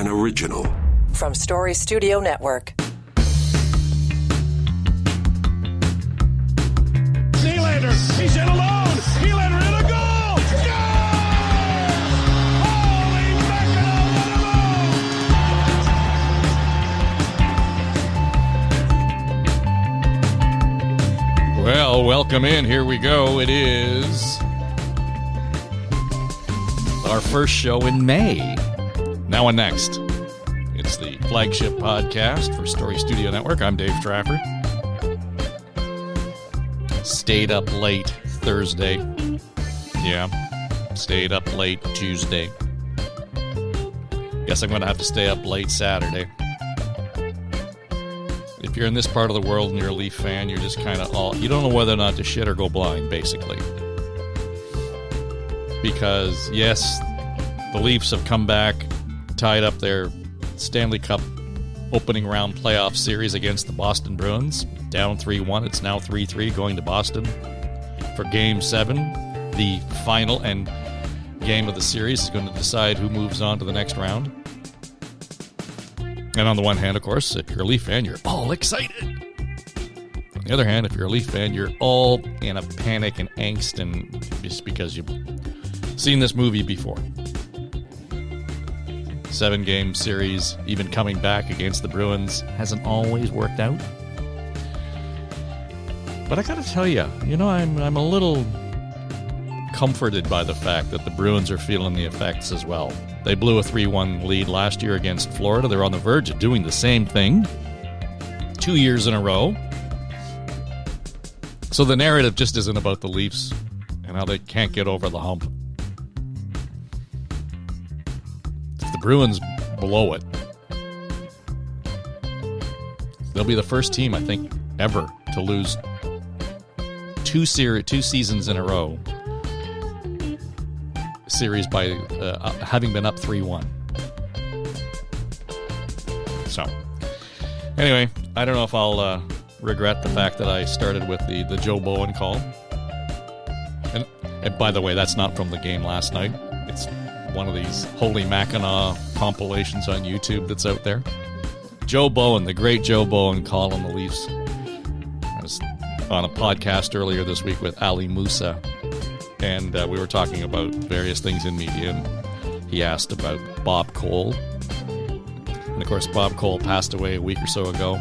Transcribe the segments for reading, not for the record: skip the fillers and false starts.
An original. From Story Studio Network. Nylander, he's in alone. Nylander in a goal. Goal! Holy mackerel, what a move! Well, welcome in. Here we go. It is our first show in May. Now and next. It's the flagship podcast for Story Studio Network. I'm Dave Trafford. Stayed up late Thursday. Yeah. Stayed up late Tuesday. Guess I'm going to have to stay up late Saturday. If you're in this part of the world and you're a Leaf fan, you're just kind of you don't know whether or not to shit or go blind, basically. Because, yes, the Leafs have come back, tied up their Stanley Cup opening round playoff series against the Boston Bruins. Down 3-1. It's now 3-3 going to Boston for Game 7. The final and game of the series is going to decide who moves on to the next round. And on the one hand, of course, if you're a Leaf fan, you're all excited. On the other hand, if you're a Leaf fan, you're all in a panic and angst, and just because you've seen this movie before. 7-game series, even coming back against the Bruins, hasn't always worked out. But I got to tell you, I'm a little comforted by the fact that the Bruins are feeling the effects as well. They blew a 3-1 lead last year against Florida. They're on the verge of doing the same thing 2 years in a row. So the narrative just isn't about the Leafs and how they can't get over the hump. If the Bruins blow it, they'll be the first team, I think, ever to lose two seasons in a row series by having been up 3-1. So, anyway, I don't know if I'll regret the fact that I started with the Joe Bowen call. And by the way, that's not from the game last night. It's one of these Holy Mackinac compilations on YouTube that's out there. Joe Bowen, the great Joe Bowen call on the Leafs. I was on a podcast earlier this week with Ali Musa, and we were talking about various things in media, and he asked about Bob Cole. And of course, Bob Cole passed away a week or so ago.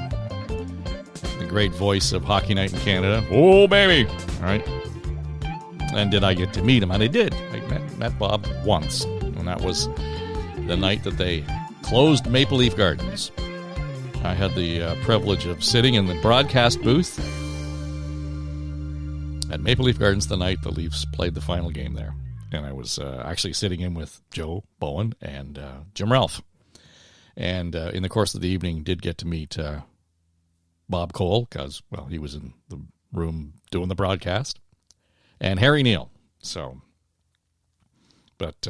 The great voice of Hockey Night in Canada. Oh, baby! All right. And did I get to meet him? And I did. I met Bob once, and that was the night that they closed Maple Leaf Gardens. I had the privilege of sitting in the broadcast booth at Maple Leaf Gardens the night the Leafs played the final game there. And I was actually sitting in with Joe Bowen and Jim Ralph. And in the course of the evening, did get to meet Bob Cole, because, well, he was in the room doing the broadcast, and Harry Neal. So, but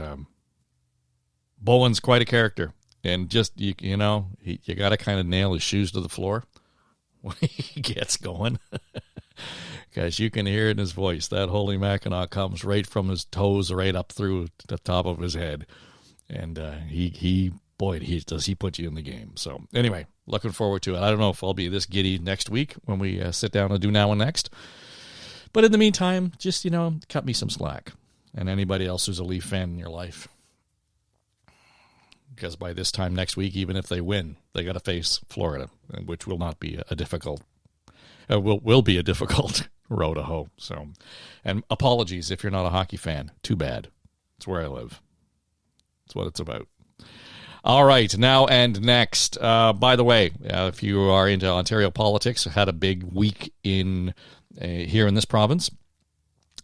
Bowen's quite a character. And just, you got to kind of nail his shoes to the floor when he gets going. Because you can hear it in his voice. That Holy Mackinac comes right from his toes right up through the top of his head. And does he put you in the game. So anyway, looking forward to it. I don't know if I'll be this giddy next week when we sit down and do Now and Next. But in the meantime, just, cut me some slack. And anybody else who's a Leaf fan in your life. Because by this time next week, even if they win, they got to face Florida, which will not be will be a difficult row to hoe. So, and apologies if you're not a hockey fan. Too bad. It's where I live. It's what it's about. All right, now and next. By the way, if you are into Ontario politics, I had a big week here in this province.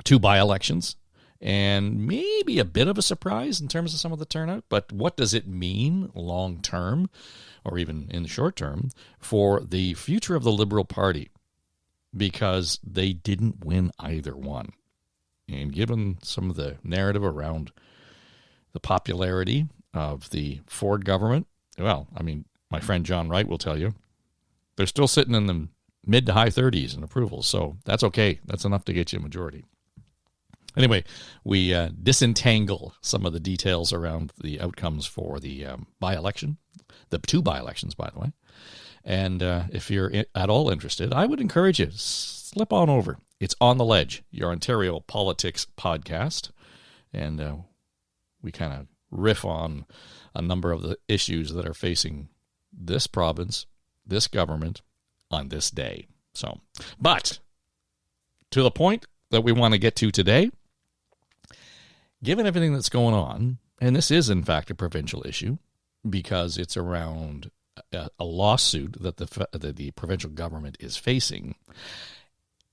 2 by-elections. And maybe a bit of a surprise in terms of some of the turnout, but what does it mean long term, or even in the short term, for the future of the Liberal Party? Because they didn't win either one. And given some of the narrative around the popularity of the Ford government, well, I mean, my friend John Wright will tell you, they're still sitting in the mid to high 30s in approval, so that's okay. That's enough to get you a majority. Anyway, we disentangle some of the details around the outcomes for the by-election, the 2 by-elections, by the way. And if you're at all interested, I would encourage you, slip on over. It's On the Ledge, your Ontario politics podcast. And we kind of riff on a number of the issues that are facing this province, this government, on this day. So, but to the point that we want to get to today, given everything that's going on, and this is in fact a provincial issue because it's around a lawsuit that the provincial government is facing,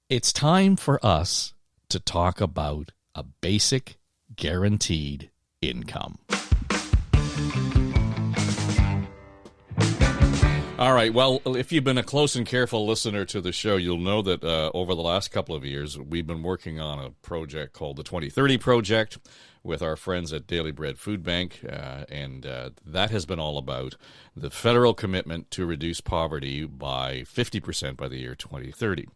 it's time for us to talk about a basic guaranteed income. All right. Well, if you've been a close and careful listener to the show, you'll know that over the last couple of years, we've been working on a project called the 2030 Project with our friends at Daily Bread Food Bank, and that has been all about the federal commitment to reduce poverty by 50% by the year 2030.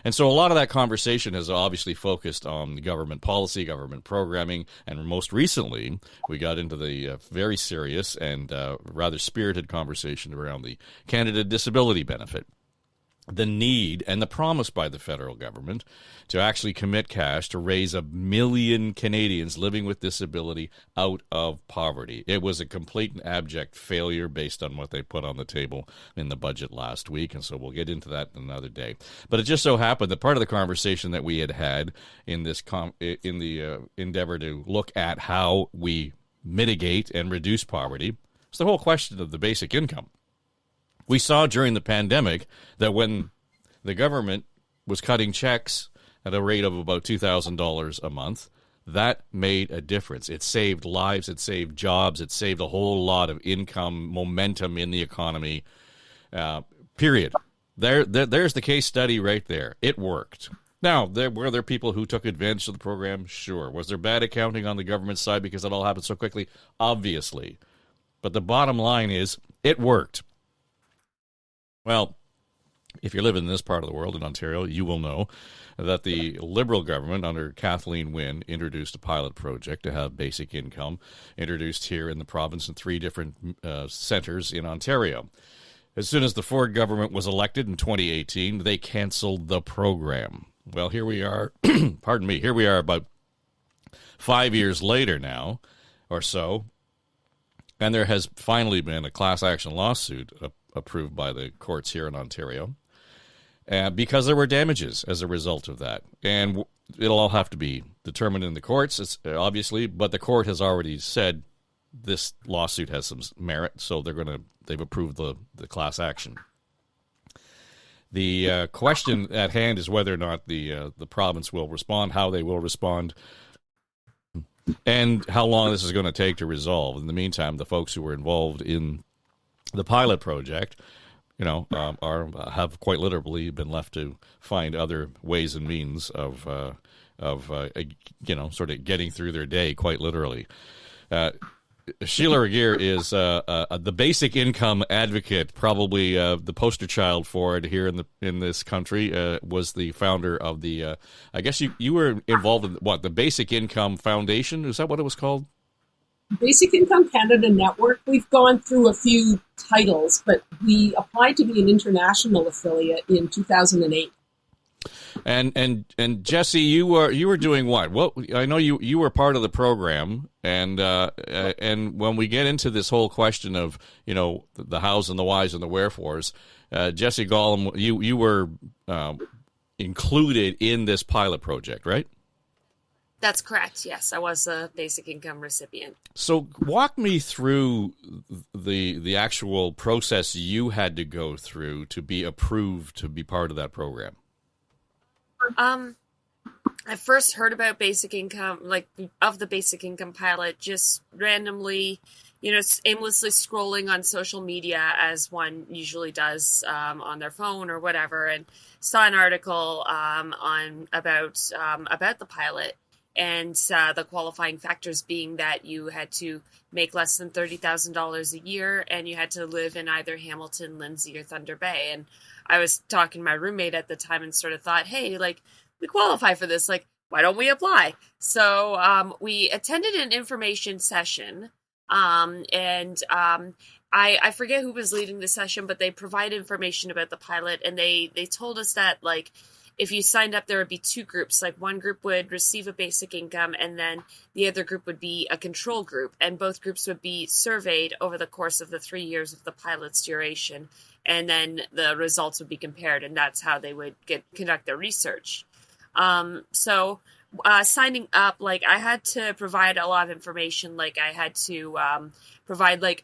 And so a lot of that conversation has obviously focused on government policy, government programming, and most recently, we got into the very serious and rather spirited conversation around the Canada Disability Benefit. The need and the promise by the federal government to actually commit cash to raise 1 million Canadians living with disability out of poverty. It was a complete and abject failure based on what they put on the table in the budget last week, and so we'll get into that another day. But it just so happened that part of the conversation that we had in this in the endeavor to look at how we mitigate and reduce poverty is the whole question of the basic income. We saw during the pandemic that when the government was cutting checks at a rate of about $2,000 a month, that made a difference. It saved lives, it saved jobs, it saved a whole lot of income momentum in the economy, period. There's the case study right there. It worked. Now, were there people who took advantage of the program? Sure. Was there bad accounting on the government side because it all happened so quickly? Obviously. But the bottom line is, it worked. Well, if you're living in this part of the world in Ontario, you will know that the Liberal government under Kathleen Wynne introduced a pilot project to have basic income introduced here in the province in 3 different centres in Ontario. As soon as the Ford government was elected in 2018, they canceled the program. Well, here we are, pardon me, here we are about 5 years later now or so, and there has finally been a class action lawsuit approved by the courts here in Ontario because there were damages as a result of that. And it'll all have to be determined in the courts, obviously, but the court has already said this lawsuit has some merit, so they've approved the class action. The question at hand is whether or not the province will respond, how they will respond, and how long this is going to take to resolve. In the meantime, the folks who were involved in the pilot project, have quite literally been left to find other ways and means of sort of getting through their day, quite literally. Sheila Regehr is the basic income advocate, probably the poster child for it here in this country. Was the founder of the, I guess you were involved in the Basic Income Foundation? Is that what it was called? Basic Income Canada Network. We've gone through a few titles, but we applied to be an international affiliate in 2008. And Jessie, you were doing what? Well, I know you were part of the program, and when we get into this whole question of the hows and the whys and the wherefores, Jessie Golem, you were included in this pilot project, right? That's correct. Yes, I was a basic income recipient. So walk me through the actual process you had to go through to be approved to be part of that program. I first heard about basic income, of the basic income pilot, just randomly, aimlessly scrolling on social media as one usually does on their phone or whatever, and saw an article about the pilot. And the qualifying factors being that you had to make less than $30,000 a year, and you had to live in either Hamilton, Lindsay, or Thunder Bay. And I was talking to my roommate at the time and sort of thought, hey, we qualify for this. why don't we apply? So we attended an information session, I forget who was leading the session, but they provided information about the pilot, and they told us that, like, if you signed up, there would be two groups. Like, one group would receive a basic income, and then the other group would be a control group, and both groups would be surveyed over the course of the 3 years of the pilot's duration, and then the results would be compared, and that's how they would conduct their research. Signing up, like, I had to provide a lot of information. Like, I had to provide like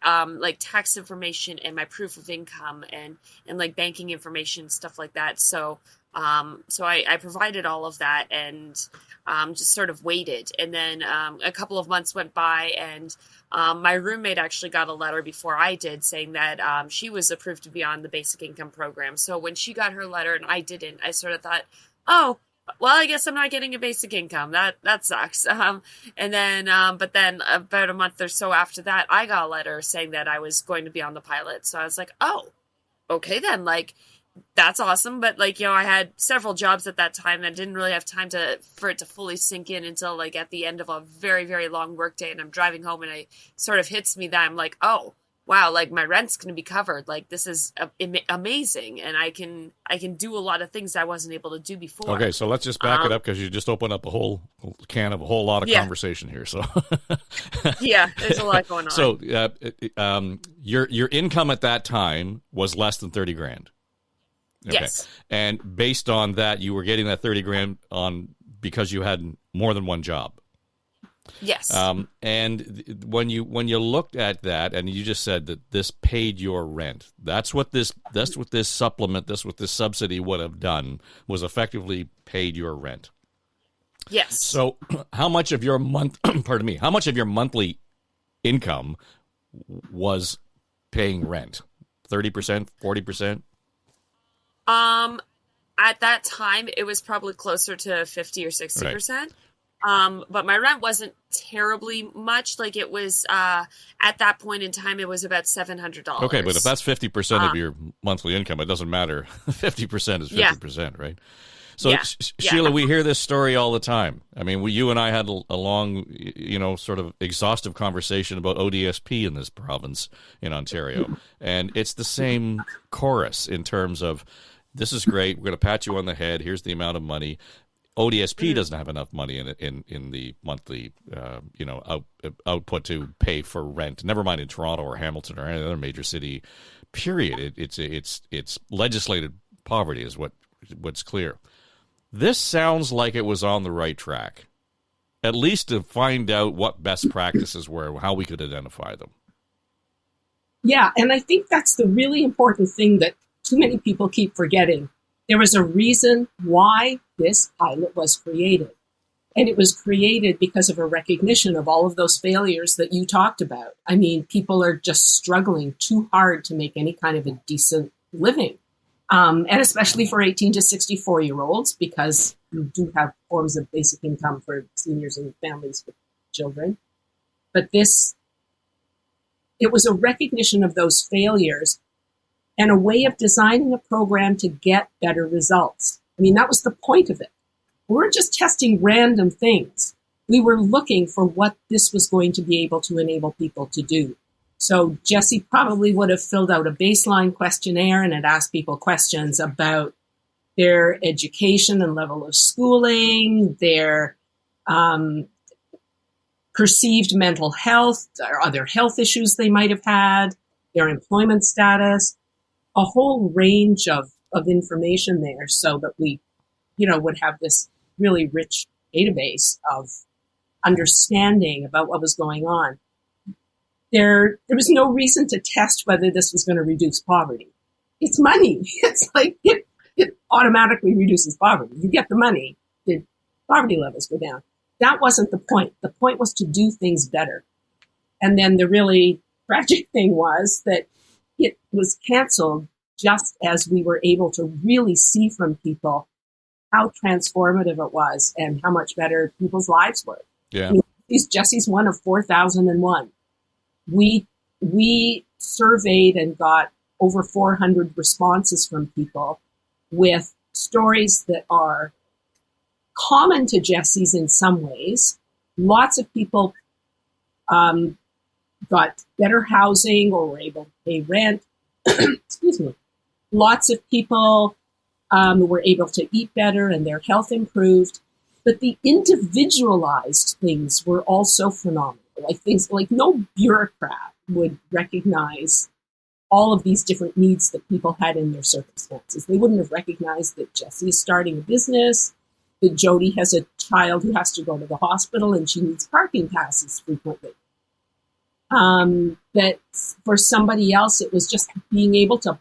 tax information and my proof of income and like banking information, stuff like that. So I provided all of that and just sort of waited. And then a couple of months went by, and my roommate actually got a letter before I did saying that she was approved to be on the basic income program. So when she got her letter and I didn't, I sort of thought, oh, well, I guess I'm not getting a basic income. That sucks. But then about a month or so after that, I got a letter saying that I was going to be on the pilot. So I was like, oh, okay then, like, that's awesome. But, like, you know, I had several jobs at that time and didn't really have time for it to fully sink in until, like, at the end of a very, very long workday, and I'm driving home and it sort of hits me that I'm like, oh, wow, like, my rent's going to be covered. Like, this is amazing. And I can do a lot of things I wasn't able to do before. Okay, so let's just back it up, because you just opened up a whole can of a whole lot of conversation here. So yeah, there's a lot going on. So your income at that time was less than 30 grand. Okay. Yes. And based on that, you were getting that 30 grand on because you had more than one job. Yes. And when you looked at that, and you just said that this paid your rent, that's what this supplement, this subsidy would have done, was effectively paid your rent. Yes. So how much of your how much of your monthly income was paying rent? 30%, 40%? At that time, it was probably closer to 50 or 60%. Right. But my rent wasn't terribly much. Like, it was, at that point in time, it was about $700. Okay, but if that's 50% of your monthly income, it doesn't matter. 50% is 50%, right? So, Sheila, we hear this story all the time. I mean, you and I had a long, sort of exhaustive conversation about ODSP in this province in Ontario. And it's the same chorus in terms of, this is great, we're going to pat you on the head, here's the amount of money. ODSP doesn't have enough money in the monthly output to pay for rent. Never mind in Toronto or Hamilton or any other major city. Period. It's legislated poverty is what's clear. This sounds like it was on the right track, at least to find out what best practices were, how we could identify them. Yeah, and I think that's the really important thing that too many people keep forgetting. There was a reason why this pilot was created. And it was created because of a recognition of all of those failures that you talked about. I mean, people are just struggling too hard to make any kind of a decent living. And especially for 18 to 64-year-olds, because you do have forms of basic income for seniors and families with children. But it was a recognition of those failures and a way of designing a program to get better results. I mean, that was the point of it. We weren't just testing random things. We were looking for what this was going to be able to enable people to do. So Jessie probably would have filled out a baseline questionnaire and had asked people questions about their education and level of schooling, their perceived mental health, or other health issues they might have had, their employment status, a whole range of information there, so that we, would have this really rich database of understanding about what was going on. There was no reason to test whether this was going to reduce poverty. It's money. It's like it automatically reduces poverty. You get the money, the poverty levels go down. That wasn't the point. The point was to do things better. And then the really tragic thing was that it was canceled just as we were able to really see from people how transformative it was and how much better people's lives were. Yeah. Jessie's one of 4,001. We surveyed and got over 400 responses from people with stories that are common to Jessie's in some ways. Lots of people got better housing or were able to pay rent. Excuse me. Lots of people were able to eat better and their health improved. But the individualized things were also phenomenal. Like things like no bureaucrat would recognize all of these different needs that people had in their circumstances. They wouldn't have recognized that Jessie is starting a business, that Jody has a child who has to go to the hospital and she needs parking passes frequently. That for somebody else, it was just being able to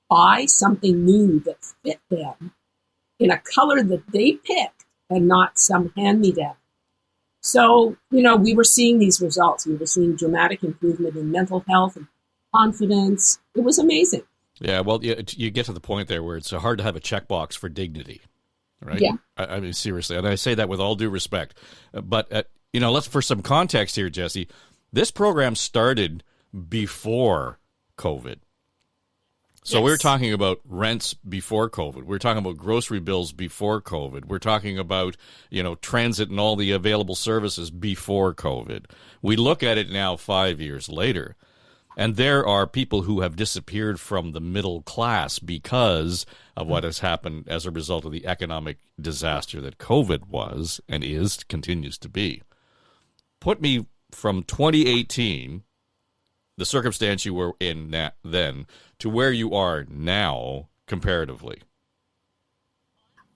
buy something new that fit them in a color that they picked and not some hand-me-down. So, we were seeing these results. We were seeing dramatic improvement in mental health and confidence. It was amazing. Yeah, well, you get to the point there where it's hard to have a checkbox for dignity, right? Yeah. I mean, seriously, and I say that with all due respect. But, let's, for some context here, Jessie, this program started before COVID. So we're talking about rents before COVID. We're talking about grocery bills before COVID. We're talking about, transit and all the available services before COVID. We look at it now 5 years later, and there are people who have disappeared from the middle class because of what has happened as a result of the economic disaster that COVID was and continues to be. Put me from 2018, the circumstance you were in then, to where you are now comparatively.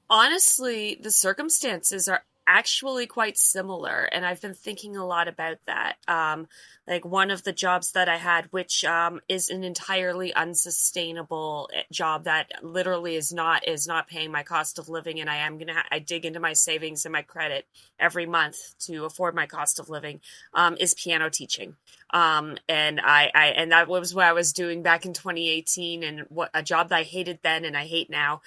Honestly, the circumstances are actually quite similar, and I've been thinking a lot about that. Like one of the jobs that I had, which is an entirely unsustainable job that literally is not paying my cost of living, and I dig into my savings and my credit every month to afford my cost of living, is piano teaching. And that was what I was doing back in 2018, and a job that I hated then and I hate now.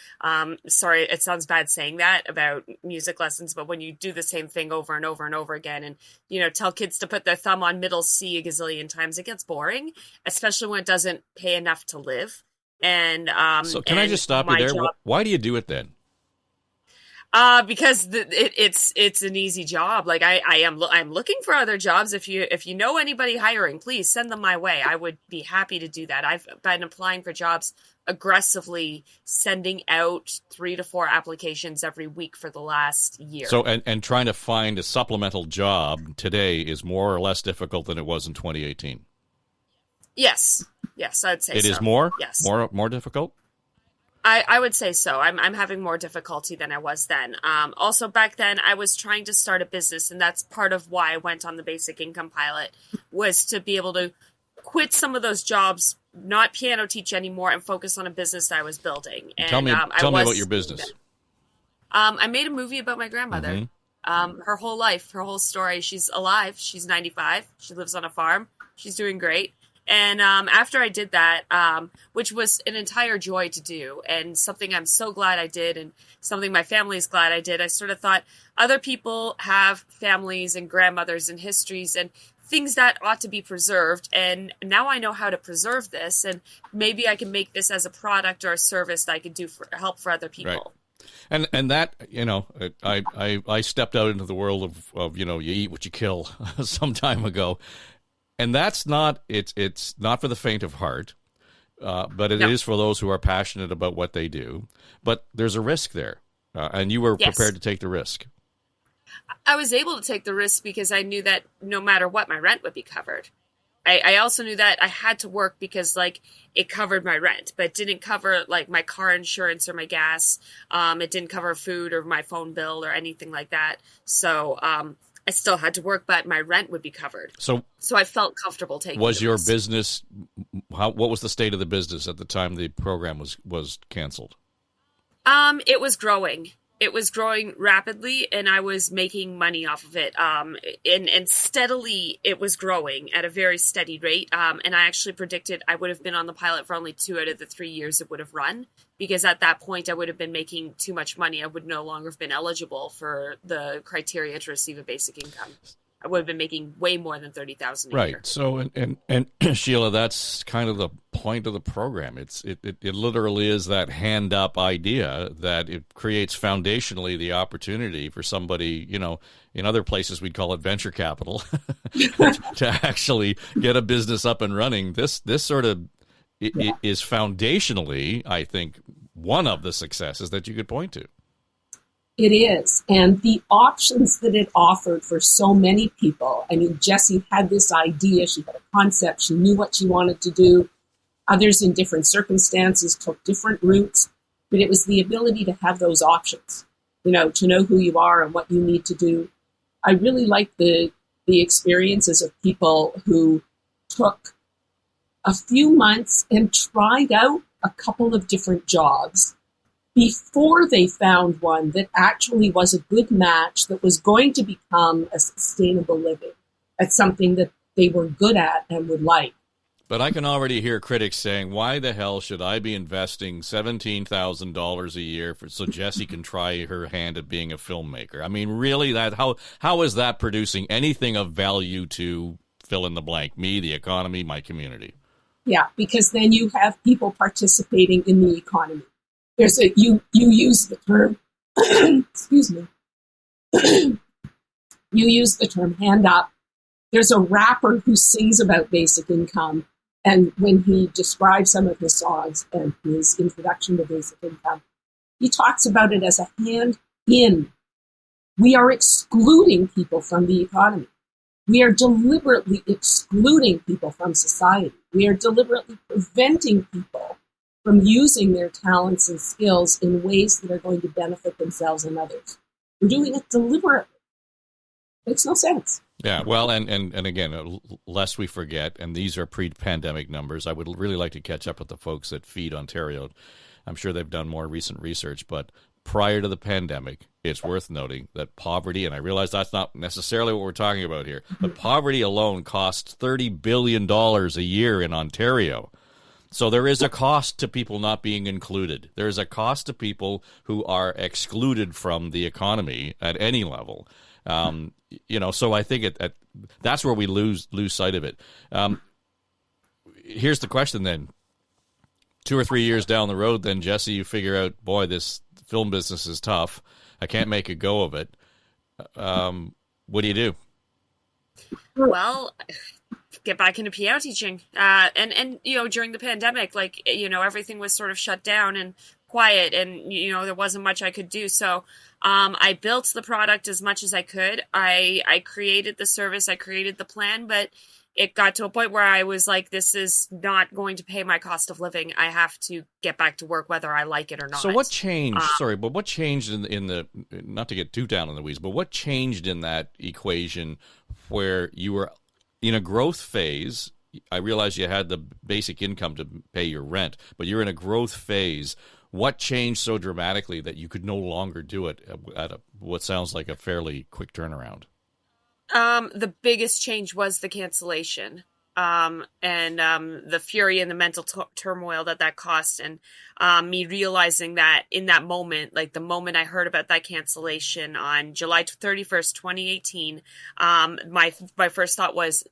Sorry, it sounds bad saying that about music lessons, but when you do the same thing over and over and over again, and tell kids to put their thumb on middle C a gazillion times, it gets boring, especially when it doesn't pay enough to live. And so can I just stop you there? Why do you do it then? Because it's an easy job. Like I'm looking for other jobs. If you know anybody hiring, please send them my way. I would be happy to do that. I've been applying for jobs aggressively, sending out 3 to 4 applications every week for the last year. So and trying to find a supplemental job today is more or less difficult than it was in 2018. Yes, I'd say it so. is more. Yes, more difficult. I would say so. I'm having more difficulty than I was then. Also, back then, I was trying to start a business, and that's part of why I went on the basic income pilot, was to be able to quit some of those jobs, not piano teach anymore, and focus on a business that I was building. And, tell me about your business. I made a movie about my grandmother. Mm-hmm. Her whole life, her whole story. She's alive. She's 95. She lives on a farm. She's doing great. And after I did that, which was an entire joy to do, and something I'm so glad I did, and something my family is glad I did, I sort of thought other people have families and grandmothers and histories and things that ought to be preserved. And now I know how to preserve this, and maybe I can make this as a product or a service that I could do for help for other people. Right. And that, I stepped out into the world of you eat what you kill some time ago. And that's not, it's not for the faint of heart, but it is for those who are passionate about what they do. But there's a risk there, and you were prepared to take the risk. I was able to take the risk because I knew that no matter what, my rent would be covered. I also knew that I had to work because, it covered my rent, but it didn't cover, my car insurance or my gas. It didn't cover food or my phone bill or anything like that. So, I still had to work, but my rent would be covered. So I felt comfortable taking Was the your risk. business, what was the state of the business at the time the program was canceled? It was growing. It was growing rapidly, and I was making money off of it. And steadily, it was growing at a very steady rate. And I actually predicted I would have been on the pilot for only 2 out of the 3 years it would have run, because at that point, I would have been making too much money. I would no longer have been eligible for the criteria to receive a basic income. I would have been making way more than $30,000 a year. Right. So, and Sheila, that's kind of the point of the program. It literally is that hand up idea that it creates foundationally the opportunity for somebody, in other places we'd call it venture capital, to actually get a business up and running. This sort of is foundationally, I think, one of the successes that you could point to. It is. And the options that it offered for so many people. I mean, Jessie had this idea. She had a concept. She knew what she wanted to do. Others in different circumstances took different routes. But it was the ability to have those options, to know who you are and what you need to do. I really like the experiences of people who took a few months and tried out a couple of different jobs before they found one that actually was a good match, that was going to become a sustainable living. That's something that they were good at and would like. But I can already hear critics saying, why the hell should I be investing $17,000 a year so Jessie can try her hand at being a filmmaker? I mean, really, how is that producing anything of value to fill in the blank? Me, the economy, my community? Yeah, because then you have people participating in the economy. You use the term, excuse me, you use the term hand up. There's a rapper who sings about basic income, and when he describes some of his songs and his introduction to basic income, he talks about it as a hand in. We are excluding people from the economy. We are deliberately excluding people from society. We are deliberately preventing people from using their talents and skills in ways that are going to benefit themselves and others. We're doing it deliberately. Makes no sense. Yeah, well, and again, lest we forget, and these are pre-pandemic numbers, I would really like to catch up with the folks at Feed Ontario. I'm sure they've done more recent research, but prior to the pandemic, it's worth noting that poverty, and I realize that's not necessarily what we're talking about here, but poverty alone costs $30 billion a year in Ontario. So there is a cost to people not being included. There is a cost to people who are excluded from the economy at any level. So I think that's where we lose sight of it. Here's the question then. 2 or 3 years down the road, then, Jessie, you figure out, boy, this film business is tough. I can't make a go of it. What do you do? Well, get back into PR teaching. And during the pandemic, everything was sort of shut down and quiet, and, there wasn't much I could do. So I built the product as much as I could. I created the service, I created the plan, but it got to a point where I was like, this is not going to pay my cost of living. I have to get back to work whether I like it or not. So what changed, what changed in the, not to get too down in the weeds, but what changed in that equation where you were in a growth phase? I realize you had the basic income to pay your rent, but you're in a growth phase. What changed so dramatically that you could no longer do it at what sounds like a fairly quick turnaround? The biggest change was the cancellation, and the fury and the mental turmoil that cost, and me realizing that in that moment, like the moment I heard about that cancellation on July 31st, 2018, my first thought was,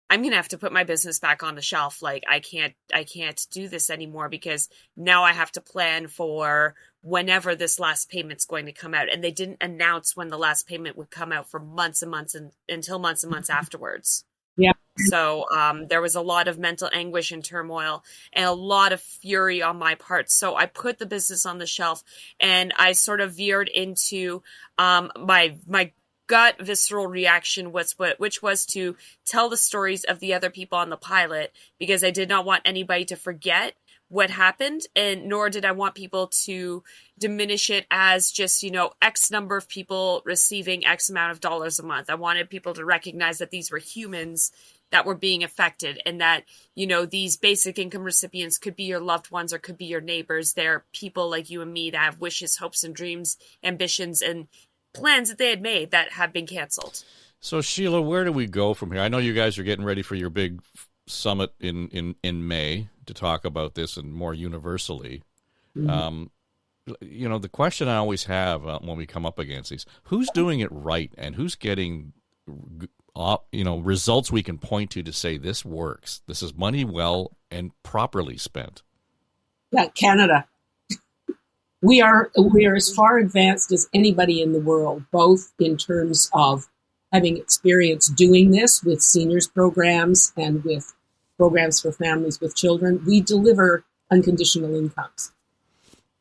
I'm going to have to put my business back on the shelf. Like I can't do this anymore, because now I have to plan for whenever this last payment's going to come out. And they didn't announce when the last payment would come out for months and months until months and months afterwards. Yeah. So there was a lot of mental anguish and turmoil and a lot of fury on my part. So I put the business on the shelf, and I sort of veered into my gut visceral reaction, which was to tell the stories of the other people on the pilot, because I did not want anybody to forget what happened, and nor did I want people to diminish it as just, X number of people receiving X amount of dollars a month. I wanted people to recognize that these were humans that were being affected, and that, these basic income recipients could be your loved ones or could be your neighbors. They're people like you and me that have wishes, hopes, and dreams, ambitions, and plans that they had made that have been canceled. So, Sheila, where do we go from here? I know you guys are getting ready for your big summit in May to talk about this and more universally. Mm-hmm. The question I always have when we come up against these, who's doing it right and who's getting results we can point to say this works. This is money well and properly spent. Yeah, Canada. We are as far advanced as anybody in the world, both in terms of having experience doing this with seniors programs and with programs for families with children. We deliver unconditional incomes.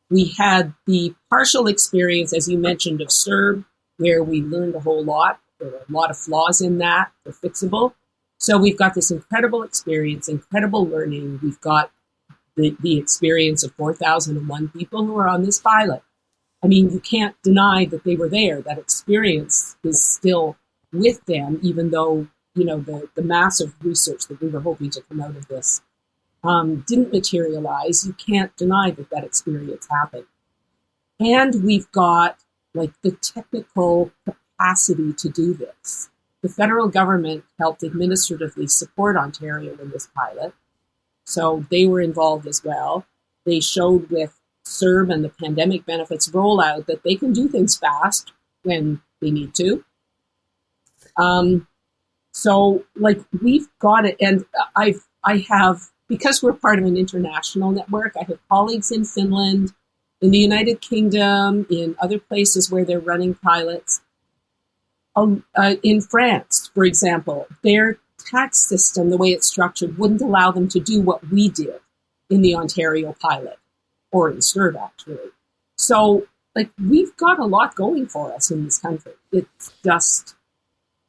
We had the partial experience, as you mentioned, of CERB, where we learned a whole lot. There were a lot of flaws in that. They're fixable. So we've got this incredible experience, incredible learning. We've got the experience of 4,001 people who are on this pilot. I mean, you can't deny that they were there. That experience is still with them, even though, the massive research that we were hoping to come out of this didn't materialize. You can't deny that experience happened. And we've got the technical capacity to do this. The federal government helped administratively support Ontario in this pilot. So they were involved as well. They showed with CERB and the pandemic benefits rollout that they can do things fast when they need to. So we've got it. And I have, because we're part of an international network, I have colleagues in Finland, in the United Kingdom, in other places where they're running pilots. In France, for example, their tax system, the way it's structured, wouldn't allow them to do what we did in the Ontario pilot, or in CERB, actually. So, we've got a lot going for us in this country. It's just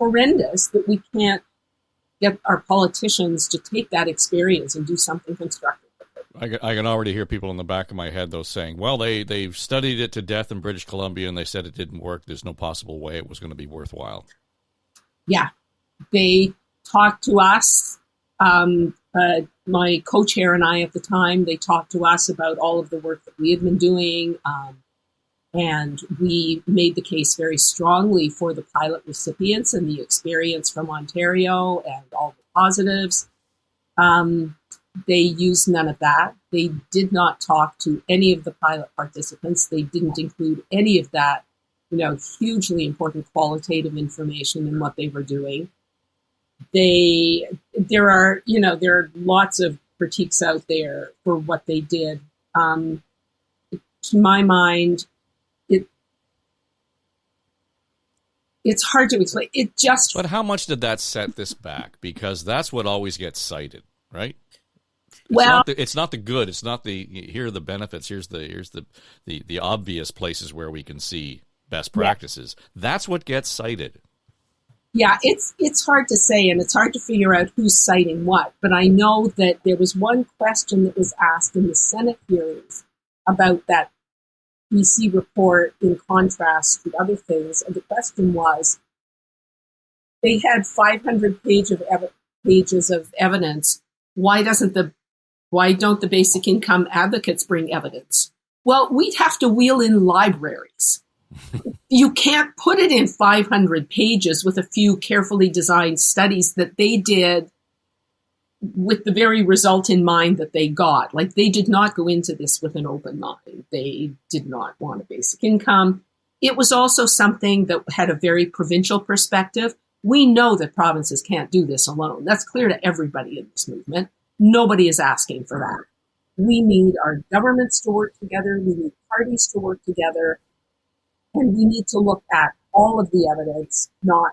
horrendous that we can't get our politicians to take that experience and do something constructive with it. I can already hear people in the back of my head, though, saying, well, they've studied it to death in British Columbia, and they said it didn't work. There's no possible way it was going to be worthwhile. Yeah. They talked to us, my co-chair and I at the time, they talked to us about all of the work that we had been doing, and we made the case very strongly for the pilot recipients and the experience from Ontario and all the positives. They used none of that. They did not talk to any of the pilot participants. They didn't include any of that, hugely important qualitative information in what they were doing. There are lots of critiques out there for what they did. To my mind, it's hard to explain. But how much did that set this back? Because that's what always gets cited, right? It's not the good. It's not here are the benefits. Here's the obvious places where we can see best practices. Yeah. That's what gets cited. Yeah, it's hard to say, and it's hard to figure out who's citing what. But I know that there was one question that was asked in the Senate hearings about that BC report in contrast to other things. And the question was, they had 500 pages of evidence. Why don't the basic income advocates bring evidence? Well, we'd have to wheel in libraries. You can't put it in 500 pages with a few carefully designed studies that they did with the very result in mind that they got. They did not go into this with an open mind. They did not want a basic income. It was also something that had a very provincial perspective. We know that provinces can't do this alone. That's clear to everybody in this movement. Nobody is asking for that. We need our governments to work together. We need parties to work together. And we need to look at all of the evidence, not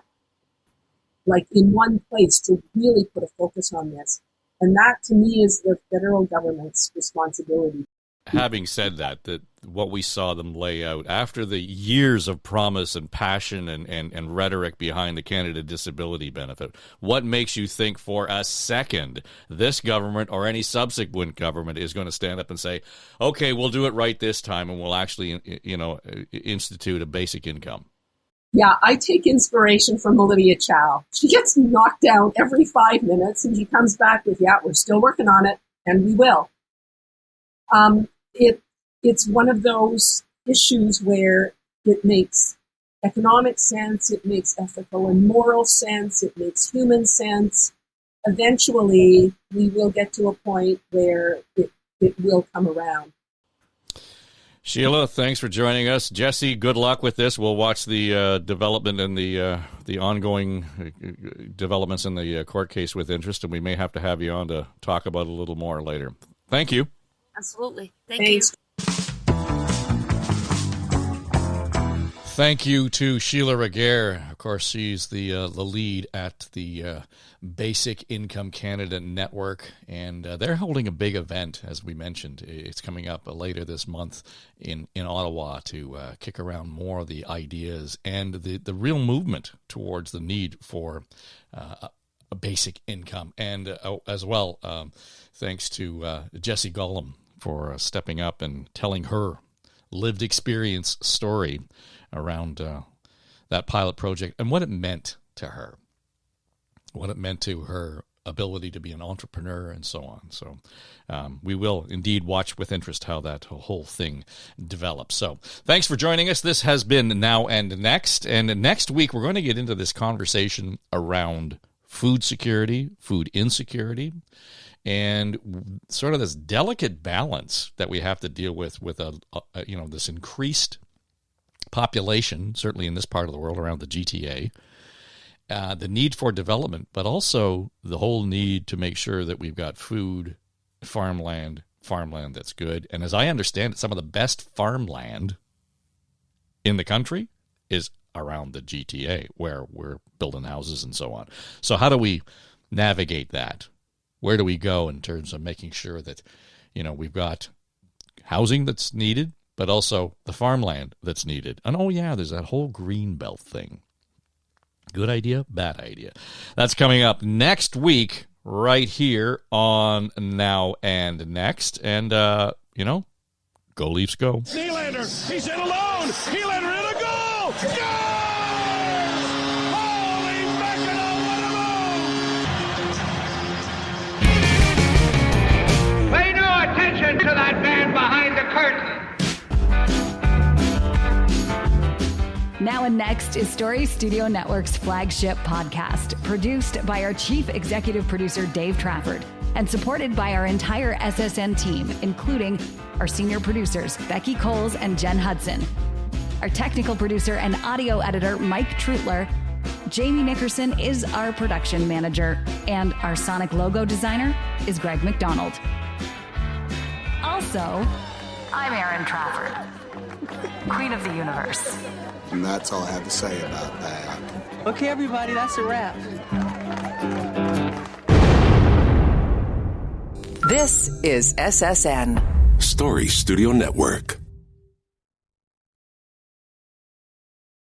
in one place, to really put a focus on this. And that, to me, is the federal government's responsibility. Having said that what we saw them lay out after the years of promise and passion and rhetoric behind the Canada Disability Benefit, what makes you think for a second this government or any subsequent government is going to stand up and say, okay, we'll do it right this time and we'll actually, institute a basic income? Yeah, I take inspiration from Olivia Chow. She gets knocked down every 5 minutes and she comes back with, we're still working on it, and we will. It's one of those issues where it makes economic sense, it makes ethical and moral sense, it makes human sense. Eventually, we will get to a point where it will come around. Sheila, thanks for joining us. Jessie, good luck with this. We'll watch the development and the ongoing developments in the court case with interest, and we may have to have you on to talk about it a little more later. Thank you. Absolutely. Thanks. Thank you to Sheila Regehr. Of course, she's the lead at the Basic Income Canada Network, and they're holding a big event, as we mentioned. It's coming up later this month in Ottawa to kick around more of the ideas and the real movement towards the need for a basic income. And as well, thanks to Jessie Golem for stepping up and telling her lived experience story around that pilot project and what it meant to her, what it meant to her ability to be an entrepreneur and so on. So we will indeed watch with interest how that whole thing develops. So thanks for joining us. This has been Now and Next. And next week, we're going to get into this conversation around food security, food insecurity, and sort of this delicate balance that we have to deal with this increased population, certainly in this part of the world around the GTA, the need for development, but also the whole need to make sure that we've got food, farmland that's good. And as I understand it, some of the best farmland in the country is around the GTA, where we're building houses and so on. So how do we navigate that? Where do we go in terms of making sure that, we've got housing that's needed, but also the farmland that's needed? And there's that whole green belt thing. Good idea, bad idea. That's coming up next week right here on Now and Next. And, go Leafs, go. Nylander, he's in alone. He let her in a goal. Scores! Holy mackerel, what a move! Pay no attention to that man behind the curtain. Now and Next is Story Studio Network's flagship podcast, produced by our chief executive producer, Dave Trafford, and supported by our entire SSN team, including our senior producers, Becky Coles and Jen Hudson, our technical producer and audio editor, Mike Trutler. Jamie Nickerson is our production manager, and our sonic logo designer is Greg McDonald. Also, I'm Erin Trafford, Queen of the Universe. And that's all I have to say about that. Okay, everybody, that's a wrap. This is SSN. Story Studio Network.